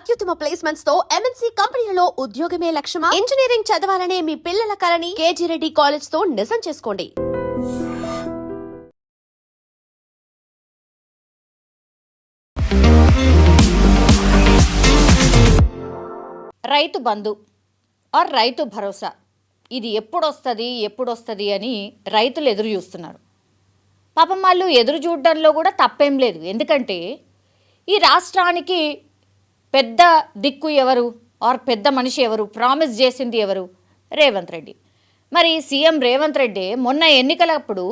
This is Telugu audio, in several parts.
అత్యుత్తమ ప్లేస్మెంట్స్ తో ఎంఎన్సీ కంపెనీలలో ఉద్యోగమే లక్ష్యమా? ఇంజనీరింగ్ చదవాలనే మీ పిల్లల కలని కేజీ రెడ్డి కాలేజ్ తో నిజం చేసుకోండి. రైతు బంధు ఆర్ రైతు భరోసా ఇది ఎప్పుడొస్తుంది అని రైతులు ఎదురు చూస్తున్నారు. పాపం వాళ్ళు ఎదురు చూడడంలో కూడా తప్పేం లేదు. ఎందుకంటే ఈ రాష్ట్రానికి పెద్ద దిక్కు ఎవరు ఆర్ పెద్ద మనిషి ఎవరు, ప్రామిస్ చేసింది ఎవరు? రేవంత్ రెడ్డి. మరి సీఎం రేవంత్ రెడ్డి మొన్న ఎన్నికలప్పుడు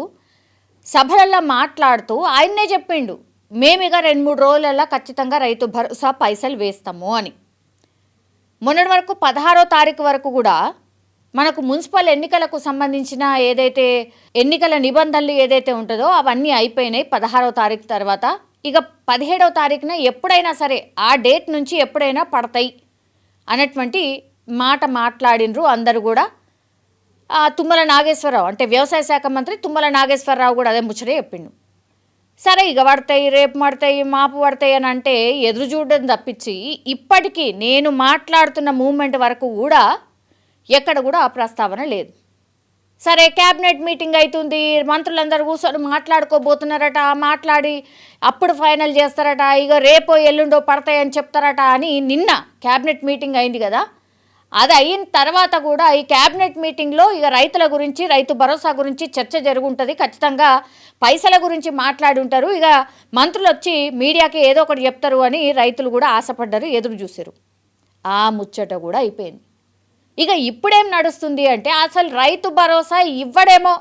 సభలలో మాట్లాడుతూ ఆయన్నే చెప్పిండు, మేమిగా 2-3 రోజులలో ఖచ్చితంగా రైతు భరోసా పైసలు వేస్తాము అని. మొన్నటి వరకు 16వ తారీఖు వరకు కూడా మనకు మున్సిపల్ ఎన్నికలకు సంబంధించిన ఏదైతే ఎన్నికల నిబంధనలు ఏదైతే ఉంటుందో అవన్నీ అయిపోయినాయి 16వ తారీఖు తర్వాత. ఇక 17వ తారీఖున ఎప్పుడైనా సరే ఆ డేట్ నుంచి ఎప్పుడైనా పడతాయి అన్నటువంటి మాట మాట్లాడినరు అందరూ కూడా. తుమ్మల నాగేశ్వరరావు అంటే వ్యవసాయ శాఖ మంత్రి తుమ్మల నాగేశ్వరరావు కూడా అదే ముచ్చటే చెప్పిండు. సరే ఇక పడతాయి, రేపు పడతాయి, మాపు పడతాయి అని అంటే ఎదురు చూడడం తప్పించి ఇప్పటికీ నేను మాట్లాడుతున్న మూమెంట్ వరకు కూడా ఎక్కడ కూడా ఆ ప్రస్తావన లేదు. సరే క్యాబినెట్ మీటింగ్ అవుతుంది, మంత్రులందరూ కూర్చొని మాట్లాడుకోబోతున్నారట, మాట్లాడి అప్పుడు ఫైనల్ చేస్తారట, ఇక రేపో ఎల్లుండో పడతాయని చెప్తారట అని నిన్న క్యాబినెట్ మీటింగ్ అయింది కదా. అది అయిన తర్వాత కూడా ఈ క్యాబినెట్ మీటింగ్లో ఇక రైతుల గురించి, రైతు భరోసా గురించి చర్చ జరుగుంటుంది, ఖచ్చితంగా పైసల గురించి మాట్లాడి ఉంటారు, ఇక మంత్రులు వచ్చి మీడియాకి ఏదో ఒకటి చెప్తారు అని రైతులు కూడా ఆశపడ్డారు, ఎదురు చూశారు. ఆ ముచ్చట కూడా అయిపోయింది. ఇక ఇప్పుడేం నడుస్తుంది అంటే అసలు రైతు భరోసా ఇవ్వడేమో,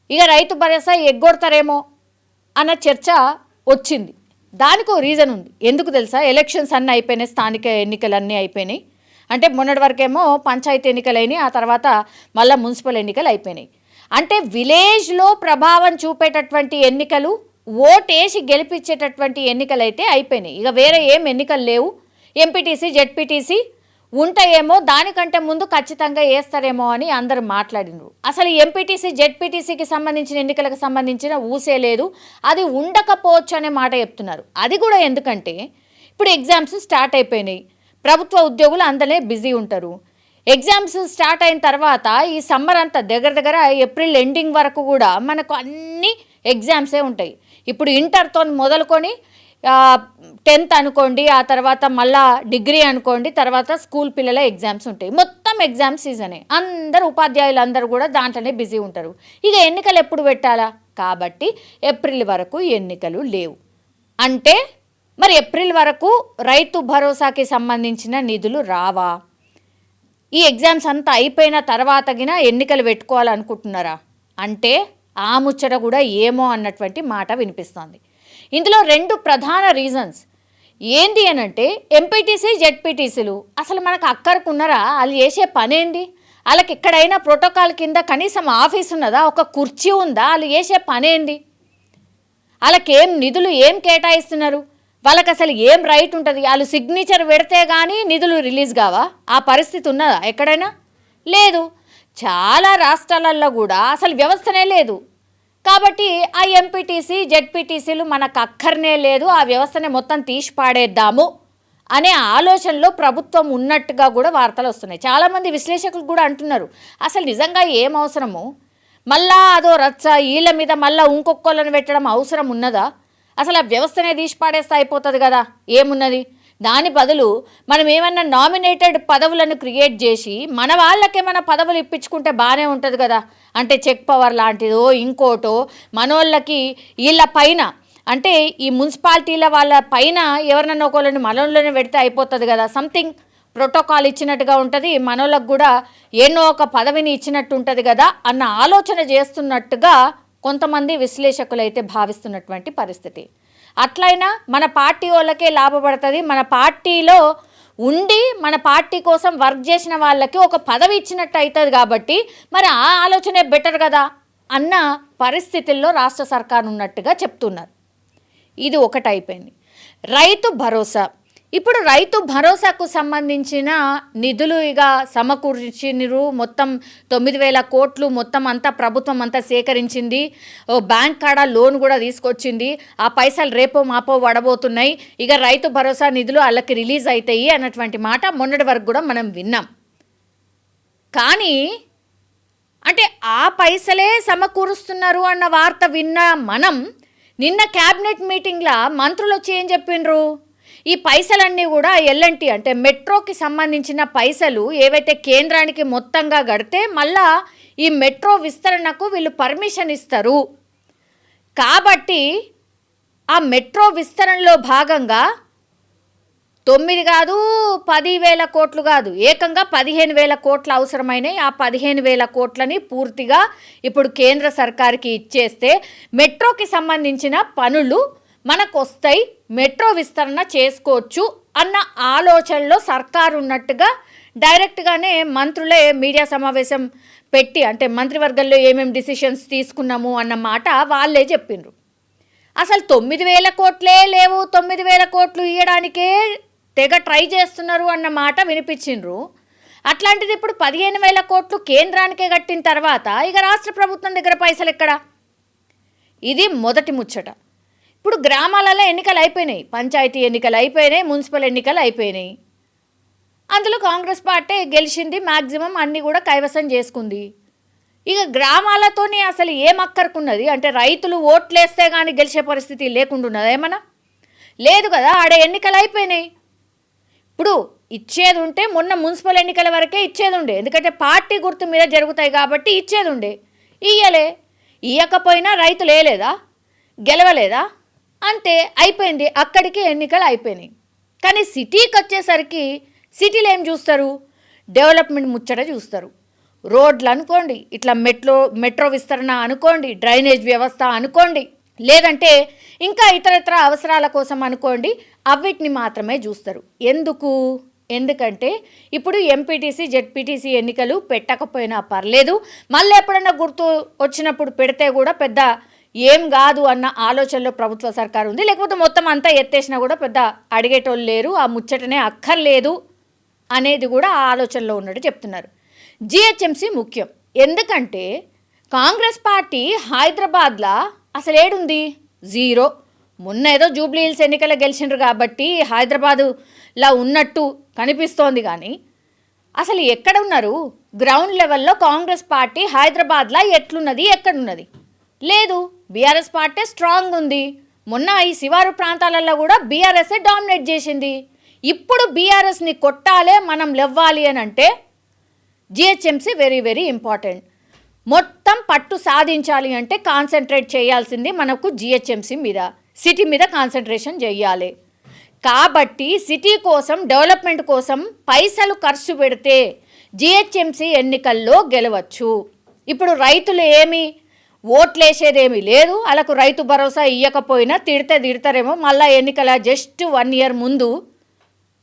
ఇక రైతు భరోసా ఎగ్గొడతారేమో అన్న చర్చ వచ్చింది. దానికి రీజన్ ఉంది. ఎందుకు తెలుసా? ఎలక్షన్స్ అన్నీ అయిపోయినాయి, స్థానిక ఎన్నికలు అన్నీ అయిపోయినాయి. అంటే మొన్నటి వరకేమో పంచాయతీ ఎన్నికలు అయినాయి, ఆ తర్వాత మళ్ళీ మున్సిపల్ ఎన్నికలు అయిపోయినాయి. అంటే విలేజ్లో ప్రభావం చూపేటటువంటి ఎన్నికలు, ఓటేసి గెలిపించేటటువంటి ఎన్నికలు అయితే అయిపోయినాయి. ఇక వేరే ఏం ఎన్నికలు లేవు. ఎంపీటీసీ, జెడ్పీటీసీ ఉంటాయేమో, దానికంటే ముందు ఖచ్చితంగా వేస్తారేమో అని అందరూ మాట్లాడినారు. అసలు ఎంపీటీసీ, జెడ్పీటీసీకి సంబంధించిన ఎన్నికలకు సంబంధించిన ఊసే లేదు, అది ఉండకపోవచ్చు అనే మాట చెప్తున్నారు. అది కూడా ఎందుకంటే ఇప్పుడు ఎగ్జామ్స్ స్టార్ట్ అయిపోయినాయి, ప్రభుత్వ ఉద్యోగులు అందరే బిజీ ఉంటారు. ఎగ్జామ్స్ స్టార్ట్ అయిన తర్వాత ఈ సమ్మర్ అంతా దగ్గర ఏప్రిల్ ఎండింగ్ వరకు కూడా మనకు అన్ని ఎగ్జామ్సే ఉంటాయి. ఇప్పుడు ఇంటర్తో మొదలుకొని 10th అనుకోండి, ఆ తర్వాత మళ్ళా డిగ్రీ అనుకోండి, తర్వాత స్కూల్ పిల్లల ఎగ్జామ్స్ ఉంటాయి. మొత్తం ఎగ్జామ్ సీజనే, అందరు ఉపాధ్యాయులు అందరూ కూడా దాంట్లోనే బిజీ ఉంటారు. ఇక ఎన్నికలు ఎప్పుడు పెట్టాలా? కాబట్టి ఏప్రిల్ వరకు ఎన్నికలు లేవు. అంటే మరి ఏప్రిల్ వరకు రైతు భరోసాకి సంబంధించిన నిధులు రావా? ఈ ఎగ్జామ్స్ అంతా అయిపోయిన తర్వాతగిన ఎన్నికలు పెట్టుకోవాలనుకుంటున్నారా అంటే ఆ ముచ్చట కూడా ఏమో అన్నటువంటి మాట వినిపిస్తోంది. ఇందులో 2 ప్రధాన రీజన్స్ ఏంది అనంటే, ఎంపీటీసీ, జెడ్పీటీసీలు అసలు మనకు అక్కరుకున్నారా? వాళ్ళు చేసే పనేంది? వాళ్ళకి ఎక్కడైనా ప్రోటోకాల్ కింద కనీసం ఆఫీస్ ఉన్నదా? ఒక కుర్చీ ఉందా? వాళ్ళు చేసే పనేంది? వాళ్ళకేం నిధులు ఏం కేటాయిస్తున్నారు? వాళ్ళకి అసలు ఏం రైట్ ఉంటుంది? వాళ్ళు సిగ్నేచర్ పెడితే కానీ నిధులు రిలీజ్ కావా? ఆ పరిస్థితి ఉన్నదా ఎక్కడైనా? లేదు. చాలా రాష్ట్రాలలో కూడా అసలు వ్యవస్థనే లేదు. కాబట్టి ఆ ఎంపీటీసీ, జెడ్పీటీసీలు మనకు అక్కర్నే లేదు, ఆ వ్యవస్థనే మొత్తం తీసి పాడేద్దాము అనే ఆలోచనలో ప్రభుత్వం ఉన్నట్టుగా కూడా వార్తలు వస్తున్నాయి. చాలామంది విశ్లేషకులు కూడా అంటున్నారు, అసలు నిజంగా ఏం అవసరము, మళ్ళా అదో రచ్చ, వీళ్ళ మీద మళ్ళీ ఇంకొకళ్ళని పెట్టడం అవసరం ఉన్నదా? అసలు ఆ వ్యవస్థనే తీసి పాడేస్తే అయిపోతుంది కదా, ఏమున్నది? దాని బదులు మనం ఏమన్నా నామినేటెడ్ పదవులను క్రియేట్ చేసి మన వాళ్ళకేమైనా పదవులు ఇప్పించుకుంటే బాగానే ఉంటుంది కదా. అంటే చెక్ పవర్ లాంటిదో ఇంకోటో మనోళ్ళకి వీళ్ళ పైన, అంటే ఈ మున్సిపాలిటీల వాళ్ళ పైన ఎవరినన్నా ఒకళ్ళని మనోళ్ళని పెడితే అయిపోతుంది కదా. సంథింగ్ ప్రోటోకాల్ ఇచ్చినట్టుగా ఉంటుంది, మనోళ్ళకు కూడా ఎన్నో ఒక పదవిని ఇచ్చినట్టు ఉంటుంది కదా అన్న ఆలోచన చేస్తున్నట్టుగా కొంతమంది విశ్లేషకులు అయితే భావిస్తున్నటువంటి పరిస్థితి. అట్లయినా మన పార్టీ వాళ్ళకే లాభపడుతుంది, మన పార్టీలో ఉండి మన పార్టీ కోసం వర్క్ చేసిన వాళ్ళకి ఒక పదవి ఇచ్చినట్టు అవుతుంది, కాబట్టి మరి ఆ ఆలోచనే బెటర్ కదా అన్న పరిస్థితుల్లో రాష్ట్ర సర్కారు ఉన్నట్టుగా చెప్తున్నారు. ఇది ఒకటి అయిపోయింది. రైతు భరోసా ఇప్పుడు రైతు భరోసాకు సంబంధించిన నిధులు ఇక సమకూర్చినరు. మొత్తం 9,000 కోట్లు మొత్తం అంతా ప్రభుత్వం అంతా సేకరించింది. ఓ బ్యాంక్ కాడ లోన్ కూడా తీసుకొచ్చింది. ఆ పైసలు రేపో మాపో పడబోతున్నాయి. ఇక రైతు భరోసా నిధులు వాళ్ళకి రిలీజ్ అవుతాయి అన్నటువంటి మాట మొన్నటి వరకు కూడా మనం విన్నాం. కానీ అంటే ఆ పైసలే సమకూరుస్తున్నారు అన్న వార్త విన్న మనం నిన్న క్యాబినెట్ మీటింగ్లో మంత్రులు వచ్చి ఏం చెప్పిండ్రు, ఈ పైసలన్నీ కూడా ఎల్ఎన్టీ అంటే మెట్రోకి సంబంధించిన పైసలు ఏవైతే కేంద్రానికి మొత్తంగా గడితే మళ్ళా ఈ మెట్రో విస్తరణకు వీళ్ళు పర్మిషన్ ఇస్తారు. కాబట్టి ఆ మెట్రో విస్తరణలో భాగంగా 9 కాదు 10,000 కోట్లు కాదు, ఏకంగా 15,000 కోట్లు అవసరమైనవి. ఆ 15,000 కోట్లని పూర్తిగా ఇప్పుడు కేంద్ర సర్కార్కి ఇచ్చేస్తే మెట్రోకి సంబంధించిన పనులు మనకు వస్తాయి, మెట్రో విస్తరణ చేసుకోవచ్చు అన్న ఆలోచనలో సర్కారు ఉన్నట్టుగా డైరెక్ట్గానే మంత్రులే మీడియా సమావేశం పెట్టి అంటే మంత్రివర్గంలో ఏమేమి డిసిషన్స్ తీసుకున్నాము అన్న మాట వాళ్ళే చెప్పిండ్రు. అసలు 9,000 కోట్లే లేవు, 9,000 కోట్లు ఇవ్వడానికే తెగ ట్రై చేస్తున్నారు అన్న మాట వినిపించిండ్రు. అట్లాంటిది ఇప్పుడు 15,000 కోట్లు కేంద్రానికే కట్టిన తర్వాత ఇక రాష్ట్ర ప్రభుత్వం దగ్గర పైసలు ఎక్కడ? ఇది మొదటి ముచ్చట. ఇప్పుడు గ్రామాలలో ఎన్నికలు అయిపోయినాయి, పంచాయతీ ఎన్నికలు అయిపోయినాయి, మున్సిపల్ ఎన్నికలు అయిపోయినాయి. అందులో కాంగ్రెస్ పార్టీ గెలిచింది, మ్యాక్సిమం అన్నీ కూడా కైవసం చేసుకుంది. ఇక గ్రామాలతోనే అసలు ఏం అక్కరుకున్నది అంటే రైతులు ఓట్లేస్తే కానీ గెలిచే పరిస్థితి లేకుండా ఉన్నది ఏమన్నా? లేదు కదా, ఆడ ఎన్నికలు అయిపోయినాయి. ఇప్పుడు ఇచ్చేది ఉంటే మొన్న మున్సిపల్ ఎన్నికల వరకే ఇచ్చేది ఉండే, ఎందుకంటే పార్టీ గుర్తు మీద జరుగుతాయి కాబట్టి ఇచ్చేది ఉండే. ఇయ్యలే, ఇయ్యకపోయినా రైతులు వేయలేదా, గెలవలేదా, అంతే అయిపోయింది, అక్కడికి ఎన్నికలు అయిపోయినాయి. కానీ సిటీకి వచ్చేసరికి సిటీలో ఏం చూస్తారు, డెవలప్మెంట్ ముచ్చట చూస్తారు. రోడ్లు అనుకోండి, ఇట్లా మెట్రో విస్తరణ అనుకోండి, డ్రైనేజ్ వ్యవస్థ అనుకోండి, లేదంటే ఇంకా ఇతరత్ర అవసరాల కోసం అనుకోండి, అవిటిని మాత్రమే చూస్తారు. ఎందుకంటే ఇప్పుడు ఎంపీటీసీ జెడ్పీటీసీ ఎన్నికలు పెట్టకపోయినా పర్లేదు, మళ్ళీ ఎప్పుడన్నా గుర్తు వచ్చినప్పుడు పెడితే కూడా పెద్ద ఏం కాదు అన్న ఆలోచనలో ప్రభుత్వ సర్కారు ఉంది. లేకపోతే మొత్తం అంతా ఎత్తేసినా కూడా పెద్ద అడిగేటోళ్ళు లేరు, ఆ ముచ్చటనే అక్కర్లేదు అనేది కూడా ఆ ఆలోచనలో ఉన్నట్టు చెప్తున్నారు. జిహెచ్ఎంసీ ముఖ్యం, ఎందుకంటే కాంగ్రెస్ పార్టీ హైదరాబాద్లో అసలు ఏడుంది, జీరో. మొన్న ఏదో జూబ్లీ హిల్స్ ఎన్నికలు గెలిచిండ్రు కాబట్టి హైదరాబాదులా ఉన్నట్టు కనిపిస్తోంది, కానీ అసలు ఎక్కడ ఉన్నారు? గ్రౌండ్ లెవెల్లో కాంగ్రెస్ పార్టీ హైదరాబాద్లో ఎట్లున్నది, ఎక్కడున్నది? లేదు, బీఆర్ఎస్ పార్టీ స్ట్రాంగ్ ఉంది. మొన్న ఈ శివారు ప్రాంతాలలో కూడా బీఆర్ఎస్ఏ డామినేట్ చేసింది. ఇప్పుడు బీఆర్ఎస్ని కొట్టాలే, మనం లెవ్వాలి అని అంటే జిహెచ్ఎంసీ వెరీ వెరీ ఇంపార్టెంట్. మొత్తం పట్టు సాధించాలి అంటే కాన్సన్ట్రేట్ చేయాల్సింది మనకు జిహెచ్ఎంసీ మీద, సిటీ మీద కాన్సన్ట్రేషన్ చేయాలి. కాబట్టి సిటీ కోసం, డెవలప్మెంట్ కోసం పైసలు ఖర్చు పెడితే జిహెచ్ఎంసీ ఎన్నికల్లో గెలవచ్చు. ఇప్పుడు రైతులు ఏమి ఓట్లేసేదేమీ లేదు, వాళ్ళకు రైతు భరోసా ఇవ్వకపోయినా తిడతారేమో. మళ్ళీ ఎన్నికల జస్ట్ 1 ఇయర్ ముందు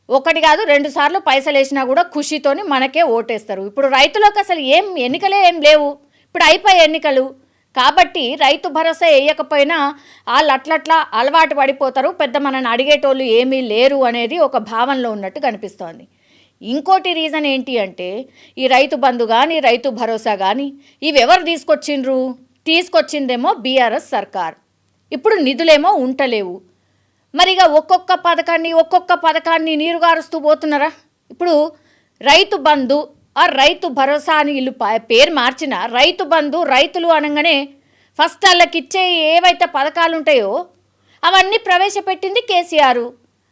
1 కాదు 2 సార్లు పైసలు వేసినా కూడా ఖుషితోని మనకే ఓటేస్తారు. ఇప్పుడు రైతులకు అసలు ఏం ఎన్నికలే ఏం లేవు, ఇప్పుడు అయిపోయి ఎన్నికలు. కాబట్టి రైతు భరోసా వేయకపోయినా వాళ్ళు అట్లట్లా అలవాటు పడిపోతారు, పెద్ద మనని అడిగేటోళ్ళు ఏమీ లేరు అనేది ఒక భావనలో ఉన్నట్టు కనిపిస్తోంది. ఇంకోటి రీజన్ ఏంటి అంటే ఈ రైతు బంధు కానీ రైతు భరోసా కానీ ఇవి ఎవరు తీసుకొచ్చిందేమో బీఆర్ఎస్ సర్కార్. ఇప్పుడు నిధులేమో ఉంటలేవు. మరిగా ఒక్కొక్క పథకాన్ని నీరుగారుస్తూ పోతున్నారా? ఇప్పుడు రైతు బంధు ఆ రైతు భరోసా అని వీళ్ళు పేరు మార్చిన రైతు బంధు, రైతులు అనగానే ఫస్ట్ వాళ్ళకి ఇచ్చే ఏవైతే పథకాలు ఉంటాయో అవన్నీ ప్రవేశపెట్టింది కేసీఆర్.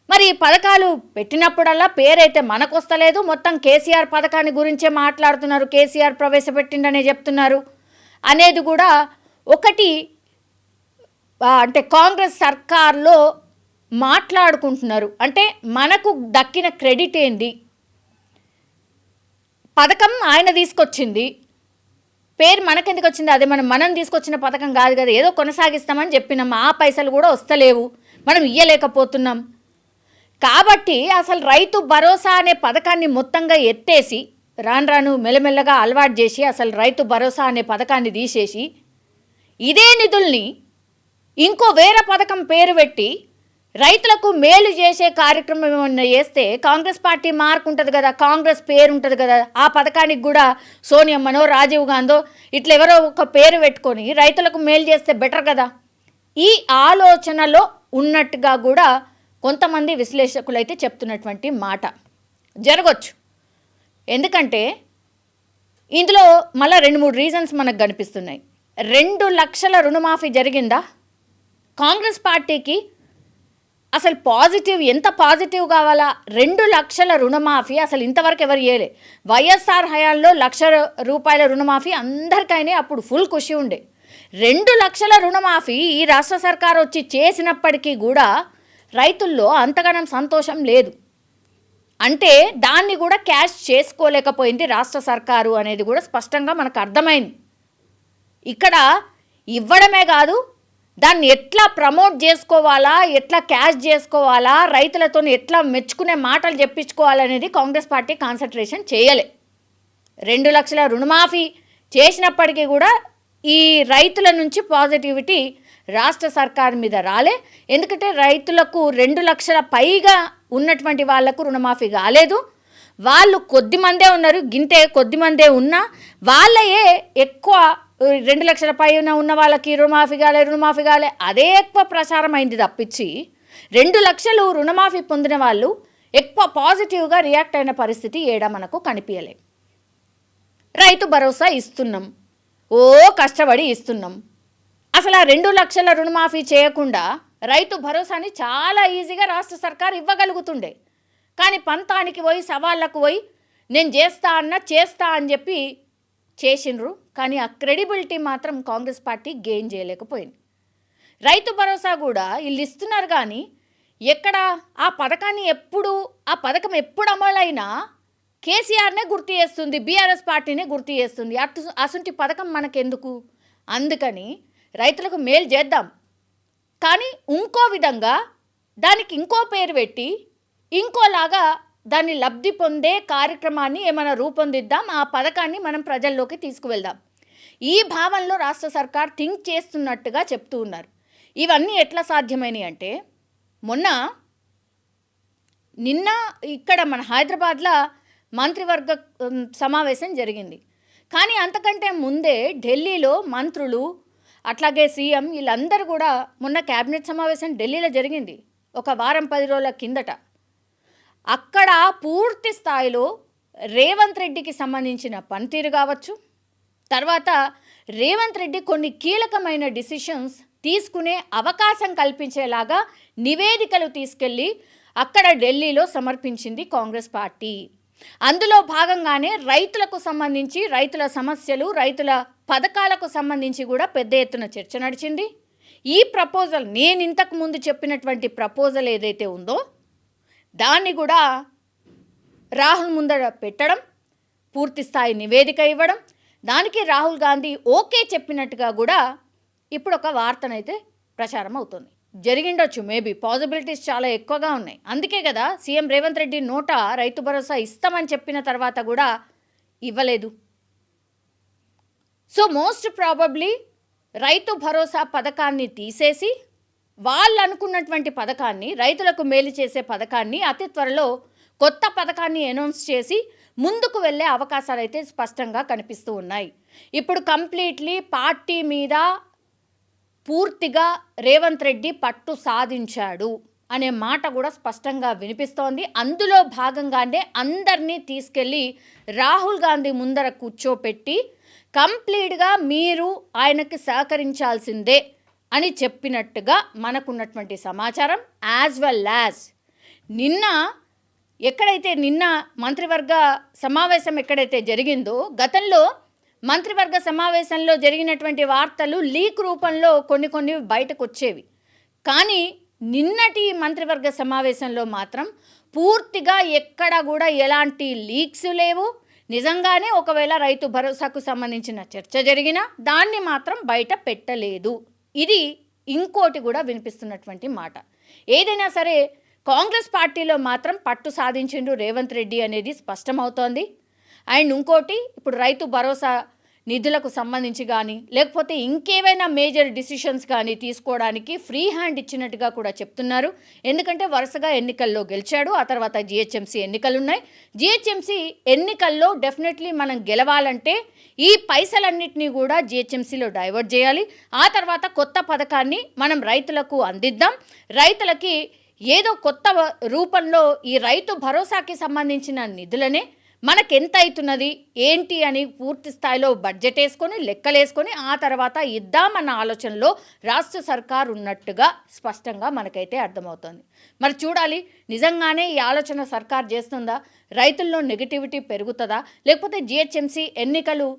మరి ఈ పథకాలు పెట్టినప్పుడల్లా పేరైతే మనకు వస్తలేదు, మొత్తం కేసీఆర్ పథకాన్ని గురించే మాట్లాడుతున్నారు, కేసీఆర్ ప్రవేశపెట్టిండనే చెప్తున్నారు అనేది కూడా ఒకటి. అంటే కాంగ్రెస్ సర్కార్లో మాట్లాడుకుంటున్నారు. అంటే మనకు దక్కిన క్రెడిట్ ఏంది, పథకం ఆయన తీసుకొచ్చింది, పేరు మనకెందుకు వచ్చింది, అదే మనం తీసుకొచ్చిన పథకం కాదు కదా, ఏదో కొనసాగిస్తామని చెప్పినాం, ఆ పైసలు కూడా వస్తలేవు, మనం ఇయ్యలేకపోతున్నాం. కాబట్టి అసలు రైతు భరోసా అనే పథకాన్ని మొత్తంగా ఎత్తేసి రాను మెల్లమెల్లగా అలవాటు చేసి అసలు రైతు భరోసా అనే పథకాన్ని తీసేసి ఇదే నిధుల్ని ఇంకో వేరే పథకం పేరు పెట్టి రైతులకు మేలు చేసే కార్యక్రమం ఏమన్నా చేస్తే కాంగ్రెస్ పార్టీ మార్క్ ఉంటుంది కదా, కాంగ్రెస్ పేరు ఉంటుంది కదా, ఆ పథకానికి కూడా సోనియమ్మనో రాజీవ్ గాంధో ఇట్లా ఎవరో ఒక పేరు పెట్టుకొని రైతులకు మేలు చేస్తే బెటర్ కదా. ఈ ఆలోచనలో ఉన్నట్టుగా కూడా కొంతమంది విశ్లేషకులు అయితే చెప్తున్నటువంటి మాట జరగవచ్చు. ఎందుకంటే ఇందులో మళ్ళీ 2-3 రీజన్స్ మనకు కనిపిస్తున్నాయి. 2 లక్షల రుణమాఫీ జరిగిందా? కాంగ్రెస్ పార్టీకి అసలు పాజిటివ్ ఎంత పాజిటివ్ కావాలా? 2 లక్షల రుణమాఫీ అసలు ఇంతవరకు ఎవరు చేయలే. వైఎస్ఆర్ హయాంలో ₹1,00,000 రుణమాఫీ అందరికైనా అప్పుడు ఫుల్ ఖుషి ఉండే. 2 లక్షల రుణమాఫీ ఈ రాష్ట్ర సర్కారు వచ్చి చేసినప్పటికీ కూడా రైతుల్లో అంతగానం సంతోషం లేదు. అంటే దాన్ని కూడా క్యాష్ చేసుకోలేకపోయింది రాష్ట్ర సర్కారు అనేది కూడా స్పష్టంగా మనకు అర్థమైంది. ఇక్కడ ఇవ్వడమే కాదు, దాన్ని ఎట్లా ప్రమోట్ చేసుకోవాలా, ఎట్లా క్యాష్ చేసుకోవాలా, రైతులతో ఎట్లా మెచ్చుకునే మాటలు చెప్పించుకోవాలనేది కాంగ్రెస్ పార్టీ కాన్సన్ట్రేషన్ చేయలే. 2 లక్షల రుణమాఫీ చేసినప్పటికీ కూడా ఈ రైతుల నుంచి పాజిటివిటీ రాష్ట్ర సర్కార్ మీద రాలే. ఎందుకంటే రైతులకు 2 లక్షల పైగా ఉన్నటువంటి వాళ్లకు రుణమాఫీ కాలేదు. వాళ్ళు కొద్దిమందే ఉన్నారు, గింతే కొద్దిమందే ఉన్నా వాళ్ళయే ఎక్కువ 2 లక్షల పైన ఉన్న వాళ్ళకి రుణమాఫీ కాలే అదే ఎక్కువ ప్రచారం అయింది తప్పించి 2 లక్షలు రుణమాఫీ పొందిన వాళ్ళు ఎక్కువ పాజిటివ్గా రియాక్ట్ అయిన పరిస్థితి ఏడా మనకు కనిపించలే. రైతు భరోసా ఇస్తున్నాం, కష్టపడి ఇస్తున్నాం. అసలు ఆ 2 లక్షల రుణమాఫీ చేయకుండా రైతు భరోసాని చాలా ఈజీగా రాష్ట్ర సర్కార్ ఇవ్వగలుగుతుండే. కానీ పంతానికి పోయి సవాళ్ళకు పోయి నేను చేస్తా అని చెప్పి చేసిండ్రు. కానీ ఆ క్రెడిబిలిటీ మాత్రం కాంగ్రెస్ పార్టీ గెయిన్ చేయలేకపోయింది. రైతు భరోసా కూడా వీళ్ళు ఇస్తున్నారు కానీ ఎక్కడ ఆ పథకం ఎప్పుడు అమలైనా కేసీఆర్నే గుర్తు చేస్తుంది, బీఆర్ఎస్ పార్టీనే గుర్తు చేస్తుంది. అసంటి పథకం మనకెందుకు? అందుకని రైతులకు మేలు చేద్దాం, కానీ ఇంకో విధంగా దానికి ఇంకో పేరు పెట్టి ఇంకోలాగా దాన్ని లబ్ధి పొందే కార్యక్రమాన్ని ఏమైనా రూపొందిద్దాం, ఆ పథకాన్ని మనం ప్రజల్లోకి తీసుకువెళ్దాం. ఈ భావనలో రాష్ట్ర సర్కార్ థింక్ చేస్తున్నట్టుగా చెప్తూ ఉన్నారు. ఇవన్నీ ఎట్లా సాధ్యమైనవి అంటే నిన్న ఇక్కడ మన హైదరాబాద్లో మంత్రివర్గ సమావేశం జరిగింది. కానీ అంతకంటే ముందే ఢిల్లీలో మంత్రులు అట్లాగే సీఎం వీళ్ళందరూ కూడా మొన్న క్యాబినెట్ సమావేశం ఢిల్లీలో జరిగింది ఒక వారం 10 రోజుల కిందట. అక్కడ పూర్తి స్థాయిలో రేవంత్ రెడ్డికి సంబంధించిన పనితీరు కావచ్చు, తర్వాత రేవంత్ రెడ్డి కొన్ని కీలకమైన డిసిషన్స్ తీసుకునే అవకాశం కల్పించేలాగా నివేదికలు తీసుకెళ్ళి అక్కడ ఢిల్లీలో సమర్పించింది కాంగ్రెస్ పార్టీ. అందులో భాగంగానే రైతులకు సంబంధించి రైతుల సమస్యలు, రైతుల పథకాలకు సంబంధించి కూడా పెద్ద ఎత్తున చర్చ నడిచింది. ఈ ప్రపోజల్ నేను ఇంతకు ముందు చెప్పినటువంటి ప్రపోజల్ ఏదైతే ఉందో దాన్ని కూడా రాహుల్ ముందర పెట్టడం, పూర్తి స్థాయి నివేదిక ఇవ్వడం, దానికి రాహుల్ గాంధీ ఓకే చెప్పినట్టుగా కూడా ఇప్పుడు ఒక వార్తనైతే ప్రచారం అవుతుంది. జరిగిండొచ్చు, మేబీ పాసిబిలిటీస్ చాలా ఎక్కువగా ఉన్నాయి. అందుకే కదా సీఎం రేవంత్ రెడ్డి నోట రైతు భరోసా ఇస్తామని చెప్పిన తర్వాత కూడా ఇవ్వలేదు. So most probably Rythu Bharosa పథకాన్ని తీసేసి వాళ్ళు అనుకున్నటువంటి పథకాన్ని, రైతులకు మేలు చేసే పథకాన్ని అతి త్వరలో కొత్త పథకాన్ని అనౌన్స్ చేసి ముందుకు వెళ్ళే అవకాశాలు అయితే స్పష్టంగా కనిపిస్తూ ఉన్నాయి. ఇప్పుడు కంప్లీట్లీ పార్టీ మీద పూర్తిగా రేవంత్ రెడ్డి పట్టు సాధించాడు అనే మాట కూడా స్పష్టంగా వినిపిస్తోంది. అందులో భాగంగానే అందరినీ తీసుకెళ్ళి రాహుల్ గాంధీ ముందర కూర్చోపెట్టి కంప్లీట్గా మీరు ఆయనకి సహకరించాల్సిందే అని చెప్పినట్టుగా మనకున్నటువంటి సమాచారం. యాజ్ వెల్ యాజ్ నిన్న మంత్రివర్గ సమావేశం ఎక్కడైతే జరిగిందో, గతంలో మంత్రివర్గ సమావేశంలో జరిగినటువంటి వార్తలు లీక్ రూపంలో కొన్ని బయటకు వచ్చేవి. కానీ నిన్నటి మంత్రివర్గ సమావేశంలో మాత్రం పూర్తిగా ఎక్కడ కూడా ఎలాంటి లీక్స్ లేవు. నిజంగానే ఒకవేళ రైతు భరోసాకు సంబంధించిన చర్చ జరిగినా దాన్ని మాత్రం బయట పెట్టలేదు. ఇది ఇంకోటి కూడా వినిపిస్తున్నటువంటి మాట. ఏదైనా సరే కాంగ్రెస్ పార్టీలో మాత్రం పట్టు సాధించిండు రేవంత్ రెడ్డి అనేది స్పష్టమవుతోంది. అండ్ ఇంకోటి, ఇప్పుడు రైతు భరోసా నిధులకు సంబంధించి కానీ లేకపోతే ఇంకేవైనా మేజర్ డిసిషన్స్ కానీ తీసుకోవడానికి ఫ్రీ హ్యాండ్ ఇచ్చినట్టుగా కూడా చెప్తున్నారు. ఎందుకంటే వరుసగా ఎన్నికల్లో గెలిచాడు, ఆ తర్వాత జిహెచ్ఎంసీ ఎన్నికలు ఉన్నాయి. జిహెచ్ఎంసీ ఎన్నికల్లో డెఫినెట్లీ మనం గెలవాలంటే ఈ పైసలన్నింటినీ కూడా జిహెచ్ఎంసీలో డైవర్ట్ చేయాలి. ఆ తర్వాత కొత్త పథకాన్ని మనం రైతులకు అందిద్దాం. రైతులకి ఏదో కొత్త రూపంలో ఈ రైతు భరోసాకి సంబంధించిన నిధులనే మనకెంత అవుతున్నది ఏంటి అని పూర్తి స్థాయిలో బడ్జెట్ వేసుకొని లెక్కలేసుకొని ఆ తర్వాత ఇద్దామన్న ఆలోచనలో రాష్ట్ర సర్కార్ ఉన్నట్టుగా స్పష్టంగా మనకైతే అర్థమవుతుంది. మరి చూడాలి, నిజంగానే ఈ ఆలోచన సర్కార్ చేస్తుందా? రైతుల్లో నెగిటివిటీ పెరుగుతుందా? లేకపోతే జిహెచ్ఎంసీ ఎన్నికలు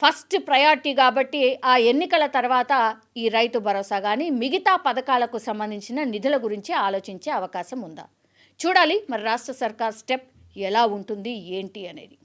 ఫస్ట్ ప్రయారిటీ కాబట్టి ఆ ఎన్నికల తర్వాత ఈ రైతు భరోసా కానీ మిగతా పథకాలకు సంబంధించిన నిధుల గురించి ఆలోచించే అవకాశం ఉందా? చూడాలి మరి రాష్ట్ర సర్కార్ స్టెప్ ఎలా ఉంటుంది ఏంటి అనేది.